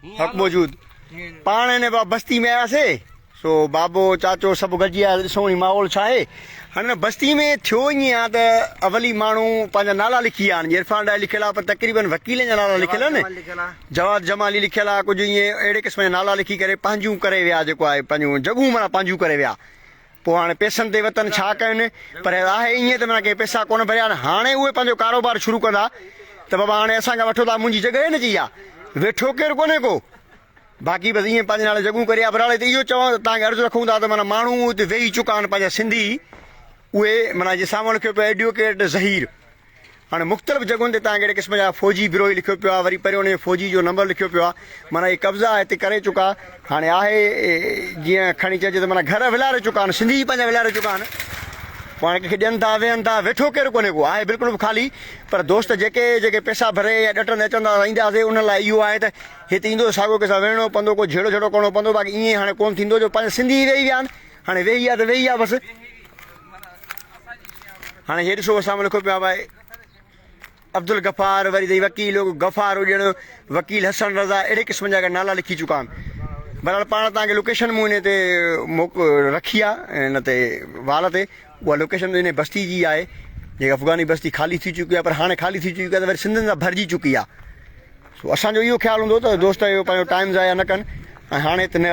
हक़ मौजूद पाण हिन बस्ती में आयासीं सो बाबो चाचो सभु गॾिजी आया ॾिसो ही माहौल छा आहे हाणे न बस्ती में थियो ईअं आहे त अवली माण्हू पंहिंजा नाला लिखी विया आहिनि इरफान डाय लिखियल आहे पर तक़रीबन वकीलनि जा नाला लिखियल आहिनि जवाद जमाली लिखियल आहे कुझु ईअं अहिड़े क़िस्म जा नाला लिखी करे पंहिंजूं करे विया जेको आहे पंहिंजूं जॻहूं माना पंहिंजूं करे विया पोइ हाणे पैसनि ते वतन छा कनि पर आहे ईअं त माना के पैसा कोन भरिया आहिनि हाणे उहे पंहिंजो कारोबार शुरू कंदा त बाबा हाणे असांखां वठो था मुंहिंजी जॻह न चई आहे वेठो केरु कोन्हे को बाक़ी बसि ईअं पंहिंजे नाले जॻहूं करे पर हाणे त इहो चवां तव्हांखे अर्ज़ु रखूं था त माना माण्हू हिते वेही चुका आहिनि पंहिंजा सिंधी उहे माना जे साम्हूं लिखियो पियो एडवोकेट ज़हीर हाणे मुख़्तलिफ़ जॻहुनि ते तव्हांखे अहिड़े क़िस्म जा फ़ौजी बिरोही लिखियो पियो आहे वरी पहिरियों हुन फ़ौजी जो नंबर लिखियो पियो आहे माना इहे कब्ज़ा हिते करे चुका हाणे आहे जीअं खणी चइजे त माना घर विलारे चुका आहिनि सिंधी पंहिंजा विलारे चुका आहिनि पोइ हाणे कंहिंखे ॾियनि था वेहनि था वेठो केरु कोन्हे को आहे बिल्कुलु बि ख़ाली पर दोस्त जेके पैसा भरे या ॾटंदे अचंदा ईंदासीं उन लाइ इहो आहे त हिते ईंदो साॻियो कंहिंसां वेहणो पवंदो को झेड़ो झेड़ो करिणो पवंदो बाक़ी ईअं हाणे कोन्ह थींदो जो पंहिंजा सिंधी वेही विया आहिनि हाणे वेही आहे त वेही आहे बसि हाणे हे ॾिसो असां लिखियो पियो आहे भाई अब्दुल गफ़ार वरी अथई वकील गफ़ार हुजण वकील हसन रज़ा अहिड़े क़िस्म जा नाला लिखी चुका आहिनि बहरहाल पाण तव्हांखे लोकेशन मूं हिन ते रखी आहे हिन ते वाल ते उहा लोकेशन हिन बस्ती जी आहे जेका अफ़गानी बस्ती ख़ाली थी चुकी आहे पर हाणे ख़ाली थी चुकी आहे त वरी सिंधियुनि सां भरिजी चुकी आहे सो असांजो इहो ख़्यालु हूंदो त दोस्त इहो पंहिंजो टाइम ज़ाया न कनि ऐं हाणे हिते न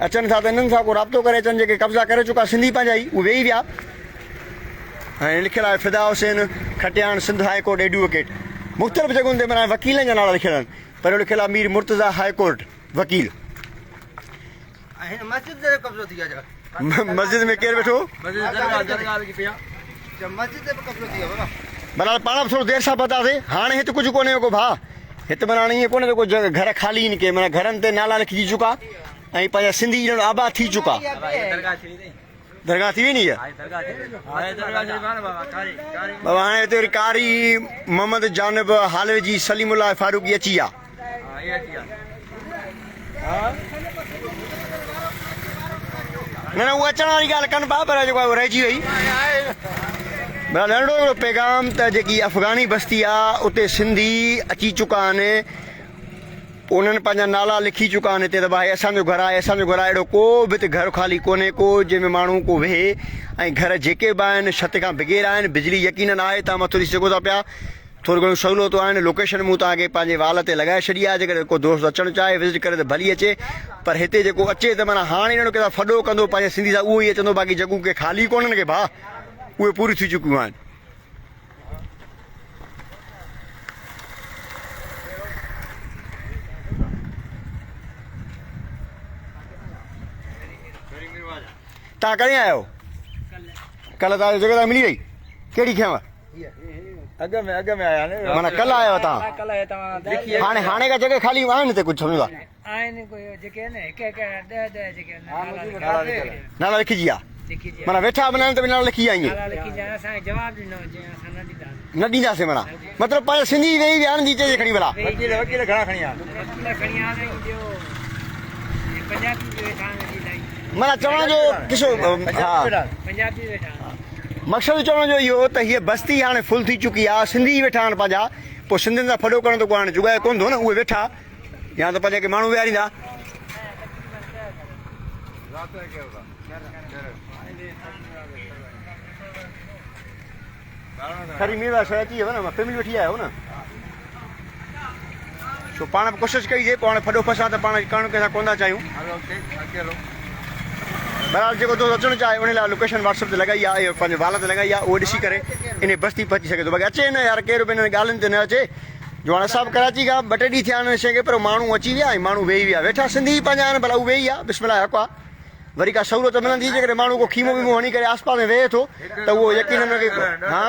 अचनि था त हिननि सां को राब्तो करे अचनि जेके कब्ज़ा करे चुका सिंधी पंहिंजा ई उहे वेही विया ऐं लिखियलु आहे Fida Hussain Khatian Sindh high court advocate मुख़्तलिफ़ जॻहुनि ते माना वकीलनि जा नाला लिखियल आहिनि पर लिखियलु आहे मीर मुर्तज़ा हाई कोर्ट वकील मस्जिद में केरु वेठो बराबरि पाण बि थोरो देरि सां पहुतासीं हाणे हिते कुझु कोन्हे को भाउ हिते माना हाणे ईअं कोन्हे त को घर ख़ाली आहिनि के माना घरनि ते नाला लिखिजी चुका ऐं पंहिंजा सिंधी ॼण आबाद थी चुका दरगाह थी वेंदी आहे बाबा हाणे हिते वरी कारी मोहम्मद जानब हालवे जी सलीमुल्लाह फारूकी अची आहे न उहा अचण वारी ॻाल्हि कनि पिया पर जेको आहे रहिजी वई नंढो हिकिड़ो पैगाम त जेकी अफ़गानी बस्ती आहे उते सिंधी अची चुका आहिनि उन्हनि पंहिंजा नाला लिखी चुका आहिनि हिते त भाई असांजो घरु आहे अहिड़ो को बि हिते घरु ख़ाली कोन्हे को जंहिंमें माण्हू को वेहे ऐं घर जेके बि आहिनि छत खां बग़ैर आहिनि बिजली यकीनन आहे तव्हां मथां ॾिसी सघो था पिया थोरी घणियूं सहूलियतूं आहिनि लोकेशन मूं तव्हांखे पंहिंजे वाल ते लॻाए छॾी आहे जेकॾहिं को दोस्त अचणु चाहे विज़िट करे त भली अचे पर हिते जेको अचे त माना हाणे अहिड़ो कंहिंसां फॾो कंदो पंहिंजे सिंधी सां उहो ई अचंदो बाक़ी जॻहूं के ख़ाली कोन्हनि के भाउ उहे पूरी थी चुकियूं आहिनि तव्हां कॾहिं आया आहियो कल्ह तव्हांजी जॻह मिली वई कहिड़ी खयव अॻ में आया माना कल्ह आया तव्हां हाणे का जॻह ख़ाली आहिनि हिते कुझु सम्झो नाला लिखिजी आहे माना वेठा बनाइनि त बि नाला लिखी आईं न ॾींदासीं माना मतिलबु पंहिंजा सिंधी वेही विया आहिनि चइजे खणी भला वकील घणा खणी माना चवण जो ॾिसो हा मक़सदु चवण जो इहो त हीअ बस्ती हाणे फुल थी चुकी आहे सिंधी वेठा आहिनि पंहिंजा पोइ सिंधियुनि सां फॾो करणु त को हाणे जुगाए कोन थो न उहे वेठा या त पंहिंजा के माण्हू विहारींदा खरी मीरा शइ अची वियो न फैमिली वेठी आहियो न छो पाण बि कोशिशि कईसीं पोइ हाणे फॾो फसां त पाण करणु कंहिंसां कोन था चाहियूं बराबरि जेको दोस्त अचणु चाहे उन लाइ लोकेशन व्हाट्सअप ते लॻाई आहे इहो पंहिंजे वाल ते लॻाई आहे उहो ॾिसी करे इन बस्ती पहुची सघे थो बाक़ी अचे न यार केरु बि हिननि ॻाल्हियुनि ते न अचे जो हाणे असां बि कराची खां 2 टे ॾींहं थिया आहिनि शइ खे पर माण्हू अची विया ऐं माण्हू वेही विया वेठा सिंधी पंहिंजा आहिनि भला उहे वेही आहे बिस्मिल्लाह हक़ आहे वरी का सहूलियत मिलंदी जेकॾहिं माण्हू को खीमो वीमो हणी करे आस पास में वेहे थो त उहो यकीन हा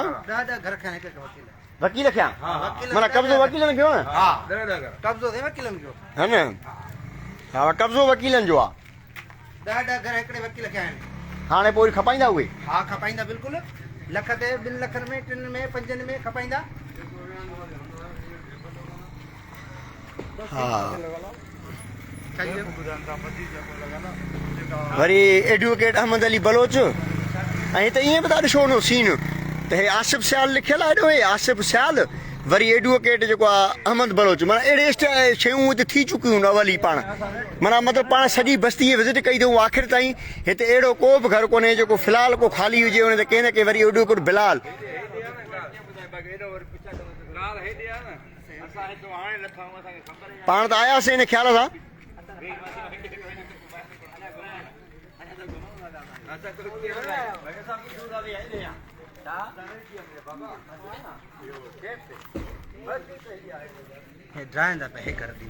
वकील कया माना कब्ज़ो वकीलनि कयो न हा न हा कब्ज़ो वकीलनि जो आहे हाणे पोइ खपाईंदा उहे हा खपाईंदा बिल्कुलु लख ते 2 लखनि में 3 में 5 में खपाईंदा हा वरी एडवोकेट अहमद अली बलोच ऐं हिते ईअं बि था ॾिसो हुन सीन त हे आसिफ़ सियाल लिखियलु आहे हेॾो हे आसिफ़ सियाल वरी एडवोकेट जेको आहे अहमद बलोच माना अहिड़े शयूं हिते थी चुकियूं आहिनि अवली पाण माना मतिलबु पाण सॼी बस्ती विज़िट कई अथऊं आख़िर ताईं हिते अहिड़ो को बि घर कोन्हे जेको फ़िलहालु को ख़ाली हुजे हुन ते कंहिं न कंहिं वरी एडवोकेट बिलाल पाण त आयासीं हिन ख़्याल सां ड्राइंग पे कर दी